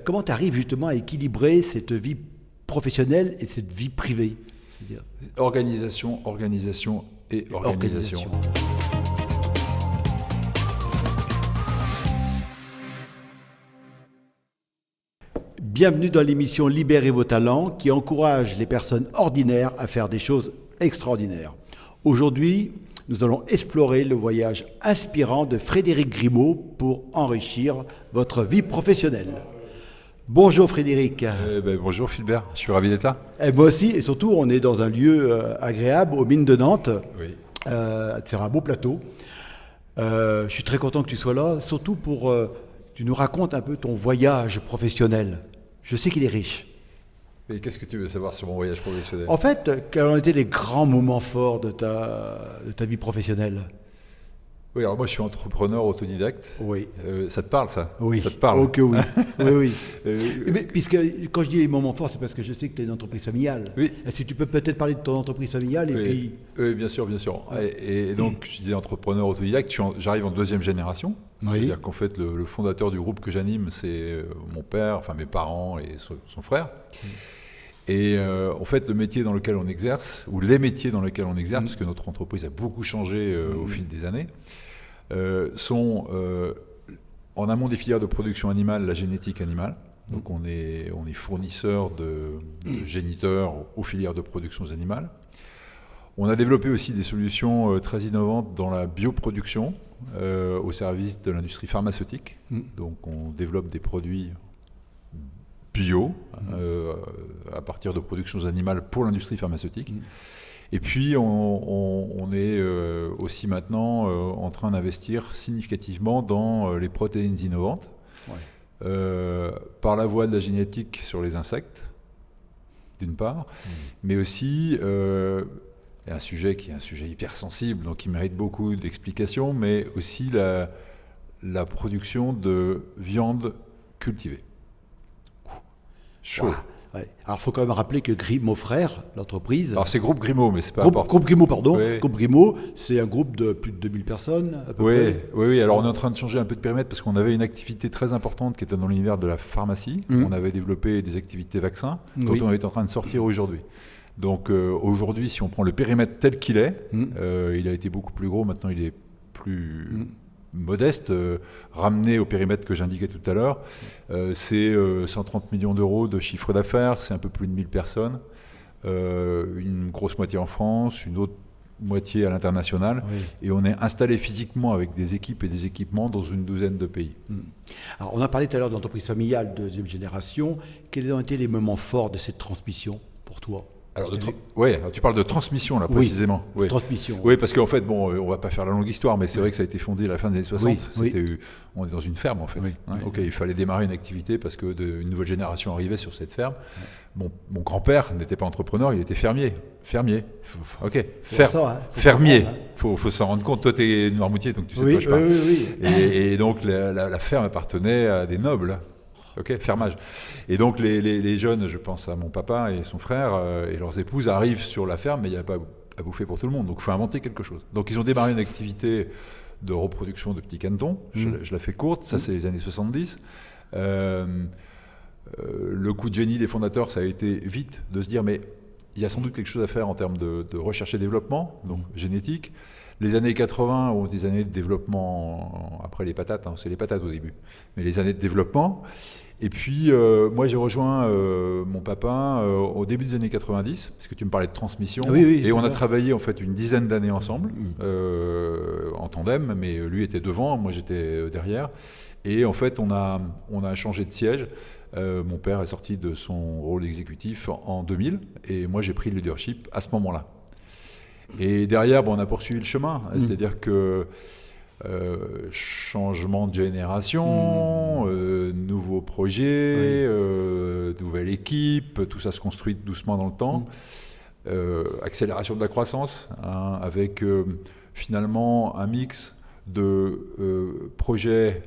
Comment tu arrives justement à équilibrer cette vie professionnelle et cette vie privée? C'est-à-dire Organisation et organisation. Bienvenue dans l'émission Libérez vos talents qui encourage les personnes ordinaires à faire des choses extraordinaires. Aujourd'hui, nous allons explorer le voyage inspirant de Frédéric Grimaud pour enrichir votre vie professionnelle. Bonjour Frédéric. Bonjour Philbert, je suis ravi d'être là. Et moi aussi, et surtout on est dans un lieu agréable aux mines de Nantes. Oui. C'est un beau plateau. Je suis très content que tu sois là, surtout pour... tu nous racontes un peu ton voyage professionnel. Je sais qu'il est riche. Et qu'est-ce que tu veux savoir sur mon voyage professionnel? En fait, quels ont été les grands moments forts de ta vie professionnelle? Oui, alors moi je suis entrepreneur autodidacte. Oui. Ça te parle ça? Oui. Ça te parle? Ok, oui. Oui. Euh, Mais puisque quand je dis les moments forts, c'est parce que je sais que tu es une entreprise familiale. Oui. Est-ce que tu peux peut-être parler de ton entreprise familiale et puis... Oui, bien sûr. Et donc, je disais entrepreneur autodidacte, j'arrive en deuxième génération. Oui. C'est-à-dire qu'en fait, le fondateur du groupe que j'anime, c'est mon père, enfin mes parents et son frère. Et en fait, le métier dans lequel on exerce, ou les métiers dans lesquels on exerce, parce que notre entreprise a beaucoup changé au fil des années, sont en amont des filières de production animale, la génétique animale. Donc on est fournisseur de géniteurs aux filières de production animales. On a développé aussi des solutions très innovantes dans la bioproduction au service de l'industrie pharmaceutique. Donc on développe des produits bio à partir de productions animales pour l'industrie pharmaceutique. Et puis on est aussi maintenant en train d'investir significativement dans les protéines innovantes. Ouais. Par la voie de la génétique sur les insectes, d'une part, mais aussi un sujet qui est un sujet hyper sensible, donc qui mérite beaucoup d'explications, mais aussi la production de viande cultivée. Chaud. Wow. Ouais. Alors, il faut quand même rappeler que Grimaud Frères, l'entreprise... Alors, c'est Groupe Grimaud, mais c'est pas Groupe Grimaud, pardon. Oui. Groupe Grimaud, c'est un groupe de plus de 2000 personnes, à peu près. Oui. Alors, on est en train de changer un peu de périmètre parce qu'on avait une activité très importante qui était dans l'univers de la pharmacie. On avait développé des activités vaccins dont on est en train de sortir aujourd'hui. Donc, aujourd'hui, si on prend le périmètre tel qu'il est, il a été beaucoup plus gros. Maintenant, il est plus... modeste, ramené au périmètre que j'indiquais tout à l'heure, c'est 130 millions d'euros de chiffre d'affaires, c'est un peu plus de 1000 personnes, une grosse moitié en France, une autre moitié à l'international, et on est installé physiquement avec des équipes et des équipements dans une douzaine de pays. Alors, on a parlé tout à l'heure d'entreprise familiale de deuxième génération. Quels ont été les moments forts de cette transmission pour toi? Alors, tu parles de transmission là précisément. Oui, transmission. Oui, parce qu'en fait, on va pas faire la longue histoire, mais c'est vrai que ça a été fondé à la fin des années 60. On est dans une ferme en fait. Il fallait démarrer une activité parce que une nouvelle génération arrivait sur cette ferme. Mon grand-père n'était pas entrepreneur, il était fermier. Fermier. Faut s'en rendre compte. Toi, tu es Noirmoutier, donc tu sais de quoi je parle. Et donc la ferme appartenait à des nobles. Fermage. Et donc les jeunes, je pense à mon papa et son frère et leurs épouses, arrivent sur la ferme, mais il n'y a pas à bouffer pour tout le monde. Donc il faut inventer quelque chose. Donc ils ont démarré une activité de reproduction de petits canetons. Je la fais courte, ça c'est les années 70. Le coup de génie des fondateurs, ça a été vite de se dire, mais il y a sans doute quelque chose à faire en termes de recherche et développement, donc génétique. Les années 80 ont des années de développement, après les patates, c'est les patates au début, mais les années de développement. Et puis, moi, j'ai rejoint mon papa au début des années 90, parce que tu me parlais de transmission. Et on a travaillé en fait une dizaine d'années ensemble, en tandem, mais lui était devant, moi j'étais derrière. Et en fait, on a changé de siège. Mon père est sorti de son rôle exécutif en 2000, et moi j'ai pris le leadership à ce moment-là. Et derrière, on a poursuivi le chemin, c'est-à-dire que changement de génération, nouveaux projets, nouvelle équipe, tout ça se construit doucement dans le temps, accélération de la croissance, avec finalement un mix de projets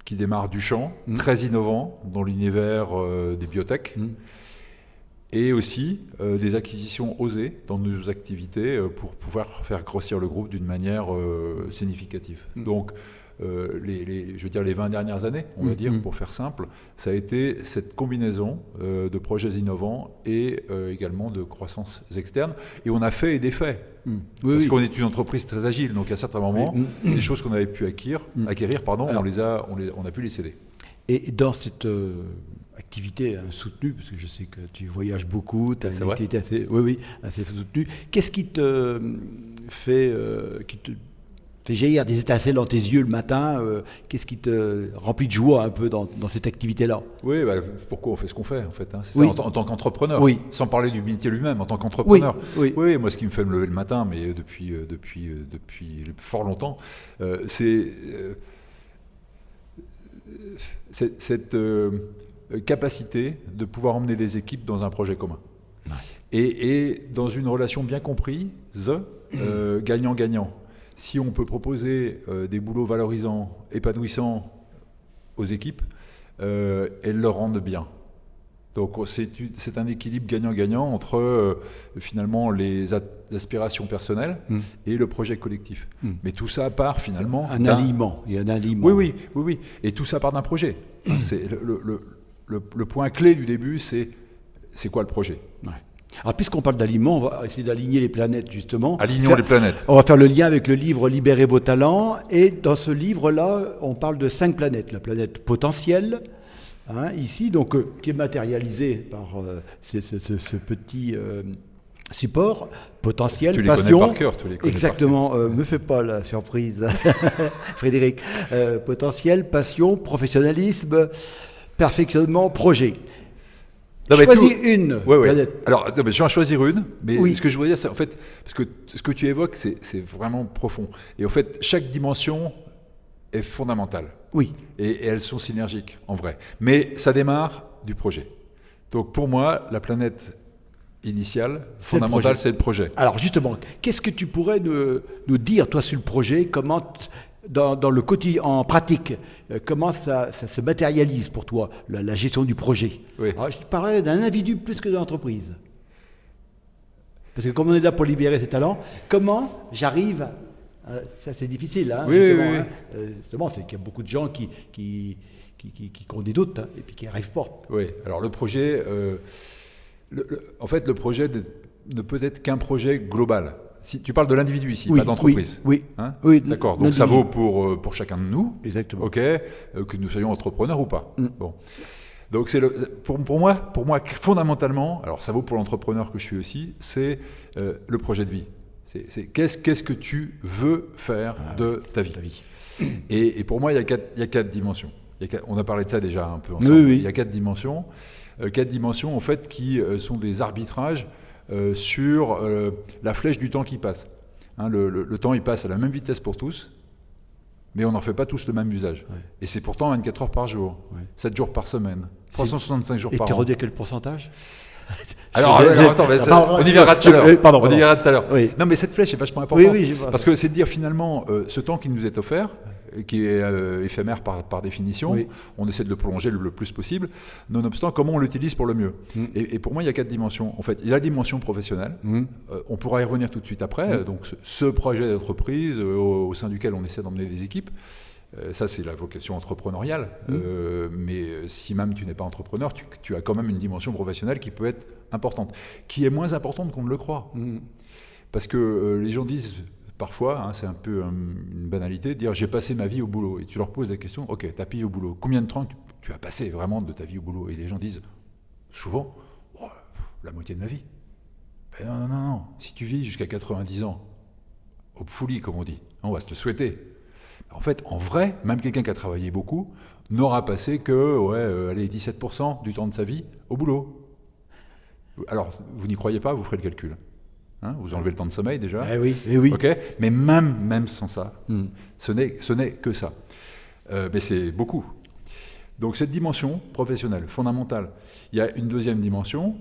qui démarrent du champ, très innovants dans l'univers des biotech, et aussi des acquisitions osées dans nos activités pour pouvoir faire grossir le groupe d'une manière significative. Donc je veux dire les 20 dernières années, on va dire, pour faire simple, ça a été cette combinaison de projets innovants et également de croissance externe. Et on a fait et défait. Parce qu'on est une entreprise très agile, donc à certains moments, les choses qu'on avait pu acquérir, alors, on a pu les céder. Et dans cette activité soutenue, parce que je sais que tu voyages beaucoup, tu as une activité assez soutenue, qu'est-ce qui te fait jaillir des étincelles dans tes yeux le matin, qu'est-ce qui te remplit de joie un peu dans cette activité-là? Oui, pourquoi on fait ce qu'on fait en fait, hein, c'est ça, en tant qu'entrepreneur, sans parler du métier lui-même, en tant qu'entrepreneur. Oui, moi ce qui me fait me lever le matin, mais depuis fort longtemps, c'est cette capacité de pouvoir emmener des équipes dans un projet commun. Et dans une relation bien comprise, gagnant-gagnant. Si on peut proposer des boulots valorisants, épanouissants aux équipes, elles leur rendent bien. Donc c'est un équilibre gagnant-gagnant entre finalement les aspirations personnelles et le projet collectif. Mais tout ça part finalement il y a un aliment. Oui. Et tout ça part d'un projet. C'est le point clé du début, c'est quoi le projet. Alors, puisqu'on parle d'aliments, on va essayer d'aligner les planètes, justement. Alignons les planètes. On va faire le lien avec le livre « Libérez vos talents ». Et dans ce livre-là, on parle de 5 planètes. La planète potentielle, ici, donc, qui est matérialisée par ce petit support, potentiel, tu passion. Connais par cœur, tu les connais exactement, par cœur. Me fais pas la surprise, Frédéric. Potentiel, passion, professionnalisme, perfectionnement, projet. Choisis une planète. Alors, je vais en choisir une, mais ce que je voudrais dire, c'est en fait, parce que ce que tu évoques, c'est vraiment profond. Et en fait, chaque dimension est fondamentale. Oui. Et elles sont synergiques, en vrai. Mais ça démarre du projet. Donc, pour moi, la planète initiale, fondamentale, c'est le projet. Alors, justement, qu'est-ce que tu pourrais nous dire, toi, sur le projet? Comment dans le quotidien, en pratique, comment ça se matérialise pour toi, la gestion du projet? Alors, je te parlais d'un individu plus que d'une entreprise. Parce que comme on est là pour libérer ses talents, comment j'arrive, ça c'est difficile, justement, c'est qu'il y a beaucoup de gens qui ont des doutes et puis qui n'y arrivent pas. Oui, alors le projet, en fait le projet ne peut être qu'un projet global. Si tu parles de l'individu ici, pas d'entreprise. Oui. D'accord. Donc ça vaut pour chacun de nous. Exactement. Ok. Que nous soyons entrepreneurs ou pas. Bon. Donc c'est pour moi fondamentalement. Alors ça vaut pour l'entrepreneur que je suis aussi. C'est le projet de vie. C'est qu'est-ce que tu veux faire de ta vie. Et pour moi il y a quatre dimensions. On a parlé de ça déjà un peu ensemble. Il y a 4 dimensions. 4 dimensions en fait qui sont des arbitrages. Sur la flèche du temps qui passe. Le temps il passe à la même vitesse pour tous, mais on n'en fait pas tous le même usage. Et c'est pourtant 24 heures par jour, 7 jours par semaine, 365 jours par an. Et tu as redit quel pourcentage? Alors, attends, on y verra tout à l'heure. Non, mais cette flèche est vachement importante. Parce que c'est de dire finalement, ce temps qui nous est offert, qui est éphémère par définition, on essaie de le prolonger le plus possible, nonobstant comment on l'utilise pour le mieux. Et pour moi, il y a 4 dimensions. En fait, il y a la dimension professionnelle, on pourra y revenir tout de suite après, donc ce projet d'entreprise au sein duquel on essaie d'emmener des équipes. Ça, c'est la vocation entrepreneuriale. Mais si même tu n'es pas entrepreneur, tu as quand même une dimension professionnelle qui peut être importante, qui est moins importante qu'on ne le croit. Parce que les gens disent parfois, c'est un peu une banalité, de dire j'ai passé ma vie au boulot. Et tu leur poses la question, ok, t'as payé au boulot. Combien de temps tu as passé vraiment de ta vie au boulot? Et les gens disent souvent, la moitié de ma vie. Ben non. Si tu vis jusqu'à 90 ans, au folie comme on dit, on va se le souhaiter. En fait, en vrai, même quelqu'un qui a travaillé beaucoup n'aura passé que 17% du temps de sa vie au boulot. Alors, vous n'y croyez pas, vous ferez le calcul. Vous enlevez le temps de sommeil déjà. Eh oui. Okay, mais même sans ça, ce n'est que ça. Mais c'est beaucoup. Donc cette dimension professionnelle, fondamentale. Il y a une deuxième dimension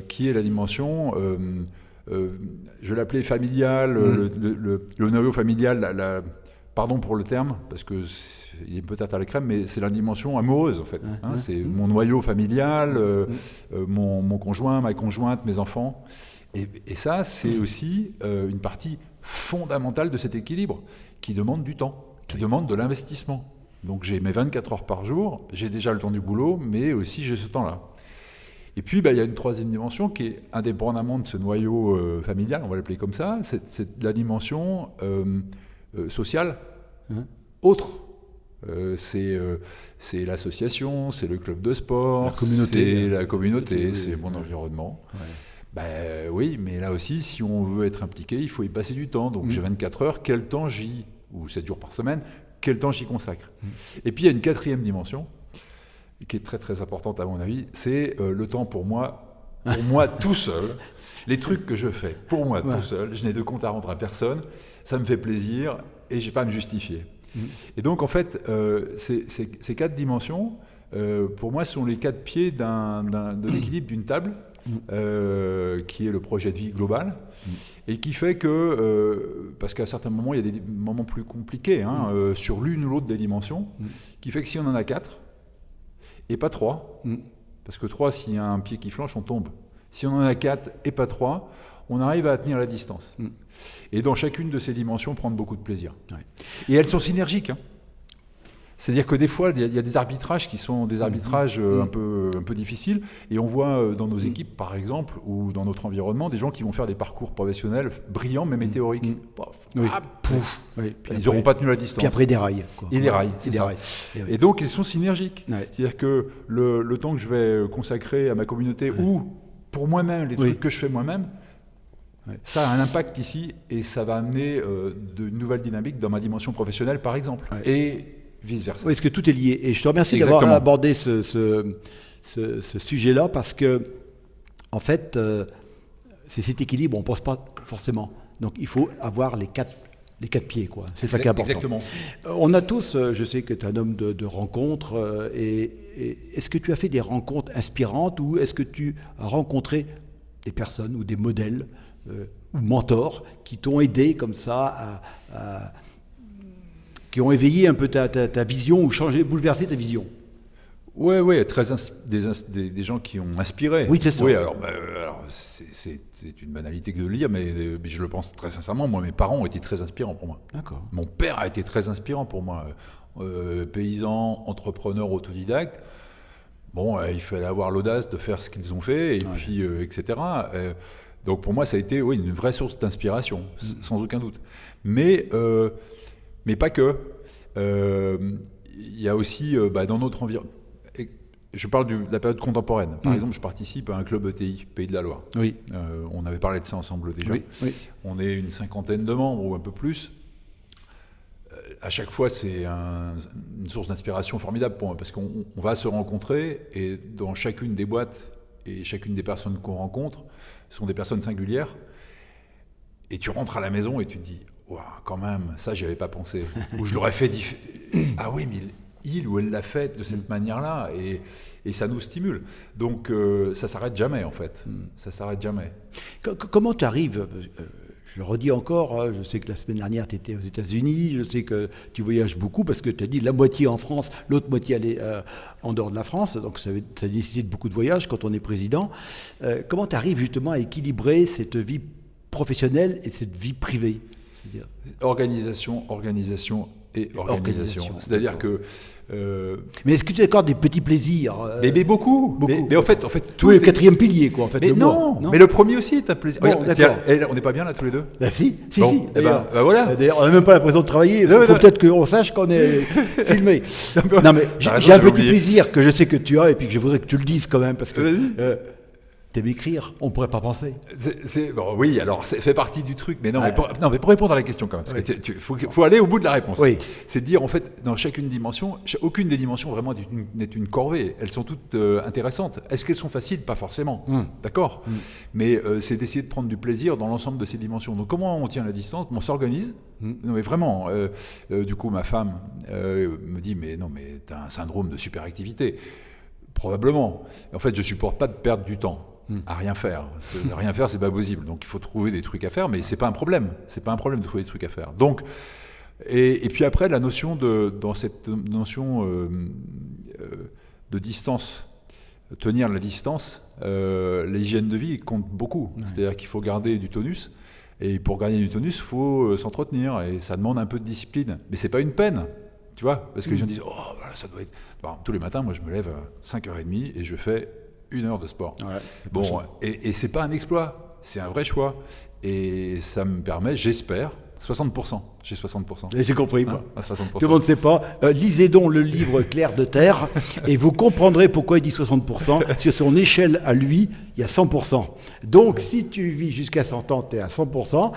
qui est la dimension, je l'appelais familiale, le noyau familial, pardon pour le terme, parce qu'il est peut-être à la crème, mais c'est la dimension amoureuse en fait. C'est mon noyau familial, mon conjoint, ma conjointe, mes enfants. Et ça, c'est aussi une partie fondamentale de cet équilibre qui demande du temps. qui demande de l'investissement. Donc j'ai mes 24 heures par jour, j'ai déjà le temps du boulot, mais aussi j'ai ce temps-là. Et puis il y a une troisième dimension qui est indépendamment de ce noyau familial, on va l'appeler comme ça, c'est la dimension sociale, autre. C'est l'association, c'est le club de sport, c'est la communauté, c'est mon environnement. Ouais. Oui, mais là aussi, si on veut être impliqué, il faut y passer du temps. Donc j'ai 24 heures, quel temps ou 7 jours par semaine, quel temps j'y consacre. Et puis il y a une quatrième dimension, qui est très très importante à mon avis, c'est le temps pour moi tout seul. Les trucs que je fais pour moi tout seul, je n'ai de compte à rendre à personne, ça me fait plaisir et je n'ai pas à me justifier. Et donc en fait, ces 4 dimensions, pour moi, sont les 4 pieds de l'équilibre d'une table, qui est le projet de vie global, et qui fait que, parce qu'à certains moments, il y a des moments plus compliqués sur l'une ou l'autre des dimensions, qui fait que si on en a 4, et pas 3, parce que 3, s'il y a un pied qui flanche, on tombe. Si on en a 4 et pas 3, on arrive à tenir la distance. Et dans chacune de ces dimensions, prendre beaucoup de plaisir. Ouais. Et elles sont synergiques. C'est-à-dire que des fois, il y a des arbitrages qui sont des arbitrages un peu difficiles. Et on voit dans nos équipes, par exemple, ou dans notre environnement, des gens qui vont faire des parcours professionnels brillants, mais météoriques. Ils n'auront pas tenu la distance. Puis après, des rails. Et des rails, c'est ça. Et donc, ils sont synergiques. Ouais. C'est-à-dire que le temps que je vais consacrer à ma communauté ou pour moi-même, les trucs que je fais moi-même, ça a un impact ici et ça va amener de nouvelles dynamiques dans ma dimension professionnelle, par exemple, et vice-versa. Oui, parce que tout est lié. Et je te remercie d'avoir abordé ce sujet-là parce que, en fait, c'est cet équilibre, on ne pense pas forcément. Donc, il faut avoir les quatre pieds, quoi. C'est ça qui est important. Exactement. On a tous, je sais que tu es un homme de rencontres, et est-ce que tu as fait des rencontres inspirantes ou est-ce que tu as rencontré des personnes ou des modèles ou mentors qui t'ont aidé comme ça qui ont éveillé un peu ta vision ou bouleversé ta vision? Oui, des gens qui ont inspiré. Oui, c'est ça. Oui, alors c'est une banalité que de le lire, mais je le pense très sincèrement. Moi, mes parents ont été très inspirants pour moi. D'accord. Mon père a été très inspirant pour moi. Paysan, entrepreneur, autodidacte. Bon, il fallait avoir l'audace de faire ce qu'ils ont fait, et puis, etc. Donc pour moi, ça a été une vraie source d'inspiration, sans aucun doute. Mais pas que. Il y a aussi, dans notre environnement, je parle de la période contemporaine. Par exemple, je participe à un club ETI, Pays de la Loire. Oui. On avait parlé de ça ensemble déjà. Oui. On est une 50aine de membres ou un peu plus. À chaque fois, c'est une source d'inspiration formidable pour moi, parce qu'on va se rencontrer, et dans chacune des boîtes et chacune des personnes qu'on rencontre sont des personnes singulières, et tu rentres à la maison et tu te dis wow, quand même, ça j'y avais pas pensé, ou je l'aurais fait ah oui, mais il ou elle l'a fait de cette manière-là, et ça nous stimule. Donc ça s'arrête jamais, en fait. Ça s'arrête jamais. Comment tu arrives, je le redis encore, je sais que la semaine dernière tu étais aux États-Unis, je sais que tu voyages beaucoup parce que tu as dit la moitié en France, l'autre moitié allait en dehors de la France, donc ça nécessite beaucoup de voyages quand on est président. Comment tu arrives justement à équilibrer cette vie professionnelle et cette vie privée? Organisation. C'est-à-dire que... Mais est-ce que tu accordes des petits plaisirs? Mais beaucoup. Mais en fait tout est le quatrième pilier, quoi. En fait, mais non, mais le premier aussi est un plaisir. Bon, tiens, on n'est pas bien là tous les deux? Si. Voilà. D'ailleurs, on n'a même pas l'impression de travailler. Il faut peut-être qu'on sache qu'on est filmé. Non, mais j'ai un petit plaisir que je sais que tu as et puis que je voudrais que tu le dises quand même parce que... T'aimes écrire, on ne pourrait pas penser. Oui, alors ça fait partie du truc, mais mais pour répondre à la question quand même, parce que faut aller au bout de la réponse. Oui. C'est de dire, en fait, dans chacune dimension, aucune des dimensions vraiment n'est une corvée. Elles sont toutes intéressantes. Est-ce qu'elles sont faciles? Pas forcément. D'accord. Mais c'est d'essayer de prendre du plaisir dans l'ensemble de ces dimensions. Donc comment on tient la distance? On s'organise. Non mais vraiment. Du coup, ma femme me dit, mais t'as un syndrome de superactivité. Probablement. En fait, je supporte pas de perdre du temps à rien faire. Rien faire, c'est pas possible. Donc, il faut trouver des trucs à faire, mais c'est pas un problème. C'est pas un problème de trouver des trucs à faire. Donc, et puis après, dans cette notion de distance, tenir la distance, l'hygiène de vie compte beaucoup. C'est-à-dire qu'il faut garder du tonus. Et pour gagner du tonus, il faut s'entretenir et ça demande un peu de discipline. Mais c'est pas une peine, tu vois, parce que les gens disent, oh, voilà, ça doit être... Bon, tous les matins, moi, je me lève à 5h30 et je fais 1 heure de sport. Bon, et c'est pas un exploit, c'est un vrai choix. Et ça me permet, j'espère, 60%. J'ai 60%. Et c'est compris, quoi. À 60%. Tout le monde ne sait pas. Lisez donc le livre Clair de Terre et vous comprendrez pourquoi il dit 60%. Sur son échelle à lui, il y a 100%. Donc, si tu vis jusqu'à 100 ans, tu es à 100%.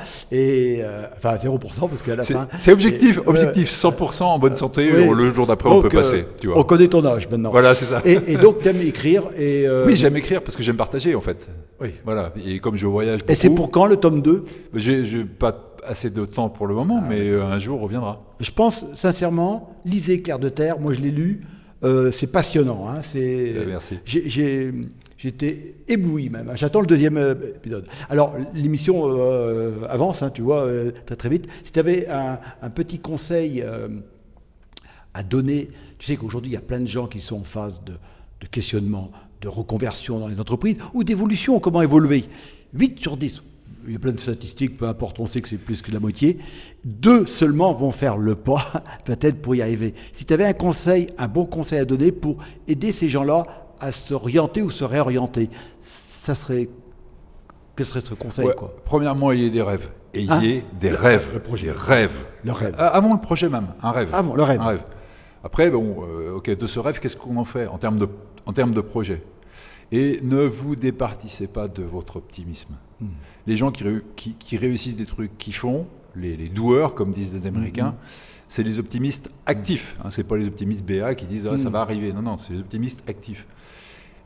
Enfin, à 0%, parce qu'à la fin... C'est objectif. Objectif 100% en bonne santé. Oui. Le jour d'après, on peut passer. Tu vois. On connaît ton âge maintenant. Voilà, c'est ça. Et donc, tu aimes écrire. Oui, j'aime écrire parce que j'aime partager, en fait. Oui. Voilà. Et comme je voyage beaucoup... Et c'est pour quand, le tome 2 ? J'ai pas assez de temps pour le moment, mais un jour reviendra. Je pense, sincèrement, lisez Clair de Terre. Moi, je l'ai lu. C'est passionnant. Hein. Merci. J'étais ébloui même. J'attends le 2e épisode. Alors, l'émission avance, hein, tu vois, très très vite. Si tu avais un petit conseil à donner, tu sais qu'aujourd'hui, il y a plein de gens qui sont en phase de questionnement, de reconversion dans les entreprises ou d'évolution, comment évoluer. 8 sur 10. Il y a plein de statistiques, peu importe, on sait que c'est plus que la moitié. 2 seulement vont faire le pas, peut-être pour y arriver. Si tu avais un bon conseil à donner pour aider ces gens-là à s'orienter ou se réorienter, quel serait ce conseil, quoi ? Premièrement, ayez des rêves. Ayez des rêves. Le projet. Des rêves. Le rêve. Avant le projet même, un rêve. Avant le rêve. Un rêve. Après, de ce rêve, qu'est-ce qu'on en fait en termes de projet ? Et ne vous départissez pas de votre optimisme. Les gens qui réussissent des trucs, qui font, les doueurs, comme disent les Américains, c'est les optimistes actifs. Hein, c'est pas les optimistes BA qui disent ça va arriver. Non, c'est les optimistes actifs.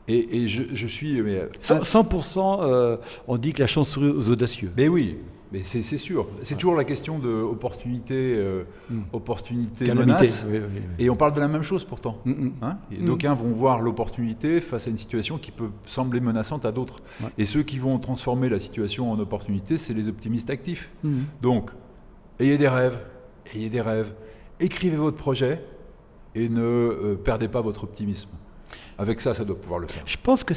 Et je suis... 100%, on dit que la chance sourit aux audacieux. Mais oui, mais c'est sûr. C'est toujours la question de opportunité menace. Oui. Et on parle de la même chose pourtant. Hein, d'aucuns vont voir l'opportunité face à une situation qui peut sembler menaçante à d'autres. Ouais. Et ceux qui vont transformer la situation en opportunité, c'est les optimistes actifs. Donc, ayez des rêves. Écrivez votre projet et ne perdez pas votre optimisme. Avec ça doit pouvoir le faire. Je pense que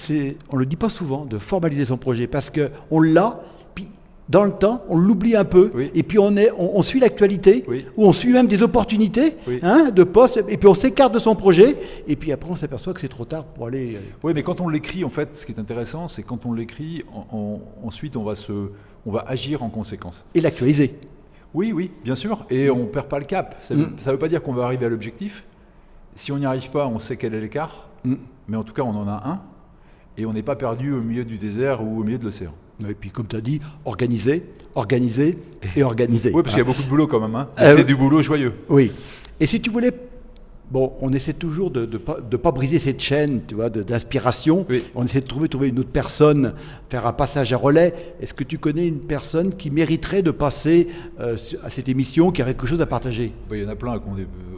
on le dit pas souvent, de formaliser son projet, parce qu'on l'a, puis dans le temps, on l'oublie un peu, et puis on suit l'actualité, ou on suit même des opportunités de postes, et puis on s'écarte de son projet, et puis après on s'aperçoit que c'est trop tard pour aller... Oui, mais quand on l'écrit, en fait, ce qui est intéressant, c'est quand on l'écrit, ensuite on va agir en conséquence. Et l'actualiser. Oui, bien sûr, et on ne perd pas le cap. Ça veut pas dire qu'on va arriver à l'objectif. Si on n'y arrive pas, on sait quel est l'écart, mais en tout cas on en a un, et on n'est pas perdu au milieu du désert ou au milieu de l'océan. Et puis comme tu as dit, organiser et organiser. Oui, parce qu'il y a beaucoup de boulot quand même. Hein. C'est du boulot joyeux. Oui. Et si tu voulais... Bon, on essaie toujours de pas briser cette chaîne, tu vois, d'inspiration. Oui. On essaie de trouver une autre personne, faire un passage à relais. Est-ce que tu connais une personne qui mériterait de passer à cette émission, qui a quelque chose à partager ? Il y en a plein.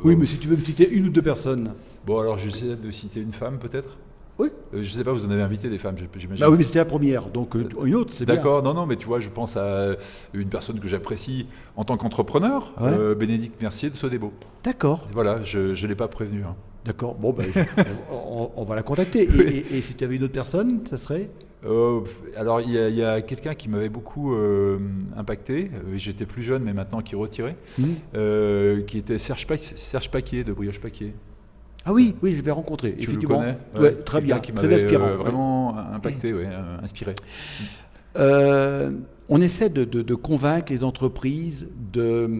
Oui, mais si tu veux me citer 1 ou 2 personnes. Bon, alors j'essaie de citer une femme peut-être. Oui. Je ne sais pas, vous en avez invité des femmes, j'imagine. Bah oui, mais c'était la première, donc une autre, c'est bien. D'accord, non, mais tu vois, je pense à une personne que j'apprécie en tant qu'entrepreneur, Bénédicte Mercier de Sodebo. D'accord. Voilà, je ne l'ai pas prévenue. Hein. D'accord, bon, ben, on va la contacter. Et si tu avais une autre personne, ça serait alors, il y a quelqu'un qui m'avait beaucoup impacté, j'étais plus jeune, mais maintenant qui est retiré, qui était Serge Paquier, de Brioche Paquier. Ah oui, je l'ai rencontré. Tu le connais ? Ouais, très bien, qui très inspirant. Vraiment impacté, inspiré. On essaie de convaincre les entreprises de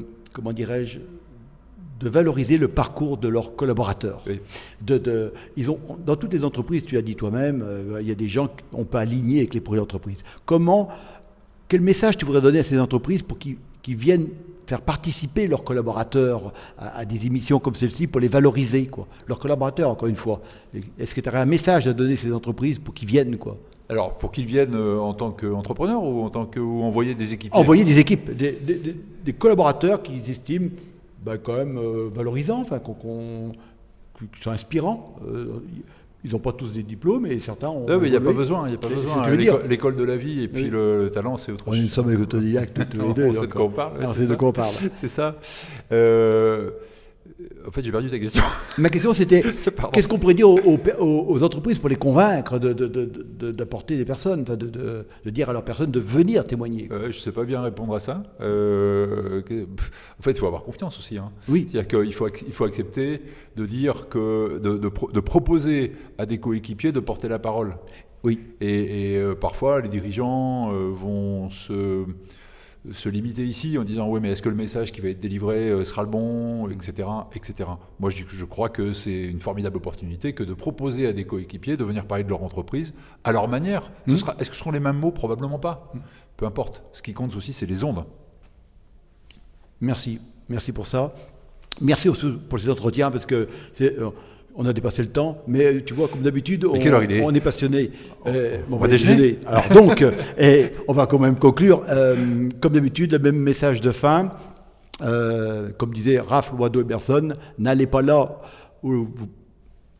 valoriser le parcours de leurs collaborateurs. Oui. Dans toutes les entreprises, tu l'as dit toi-même, il y a des gens qu'on peut aligner avec les projets d'entreprise. Quel message tu voudrais donner à ces entreprises pour qu'ils viennent faire participer leurs collaborateurs à des émissions comme celle-ci pour les valoriser, quoi. Leurs collaborateurs, encore une fois. Est-ce que tu aurais un message à donner à ces entreprises pour qu'ils viennent, quoi ? Alors, pour qu'ils viennent en tant qu'entrepreneurs ou ou envoyer des équipes ? Envoyer des équipes, des collaborateurs qu'ils estiment quand même valorisants, qui sont inspirants. Ils n'ont pas tous des diplômes, et certains ont... Non, mais il n'y a pas besoin. L'école de la vie et puis le talent, c'est autre chose. Nous sommes autodidactes tous les deux. On sait de quoi on parle. C'est de quoi on parle. C'est ça. En fait, j'ai perdu ta question. Ma question, c'était Pardon. qu'est-ce qu'on pourrait dire aux entreprises pour les convaincre d'apporter des personnes, enfin de dire à leurs personnes de venir témoigner. Je ne sais pas bien répondre à ça. En fait, il faut avoir confiance aussi. Hein. Oui. C'est-à-dire qu'il faut accepter de dire que de proposer à des coéquipiers de porter la parole. Oui. Et parfois, les dirigeants vont se limiter ici en disant « Oui, mais est-ce que le message qui va être délivré sera le bon ?» etc., etc. Moi, je crois que c'est une formidable opportunité que de proposer à des coéquipiers de venir parler de leur entreprise à leur manière. Est-ce que ce seront les mêmes mots? Probablement pas. Peu importe. Ce qui compte aussi, c'est les ondes. Merci. Merci pour ça. Merci aussi pour ces entretiens, parce que on a dépassé le temps, mais tu vois, comme d'habitude, on est passionné. On va déjeuner. Alors donc, on va quand même conclure. Comme d'habitude, le même message de fin. Comme disait Raph Loiseau Emerson, n'allez pas là où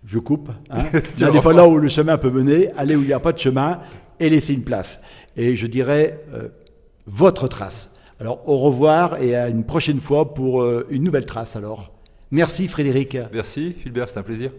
je coupe. Hein, n'allez pas là où le chemin peut mener. Allez où il n'y a pas de chemin et laissez une place. Et je dirais votre trace. Alors au revoir et à une prochaine fois pour une nouvelle trace alors. Merci Frédéric. Merci Philbert, c'était un plaisir.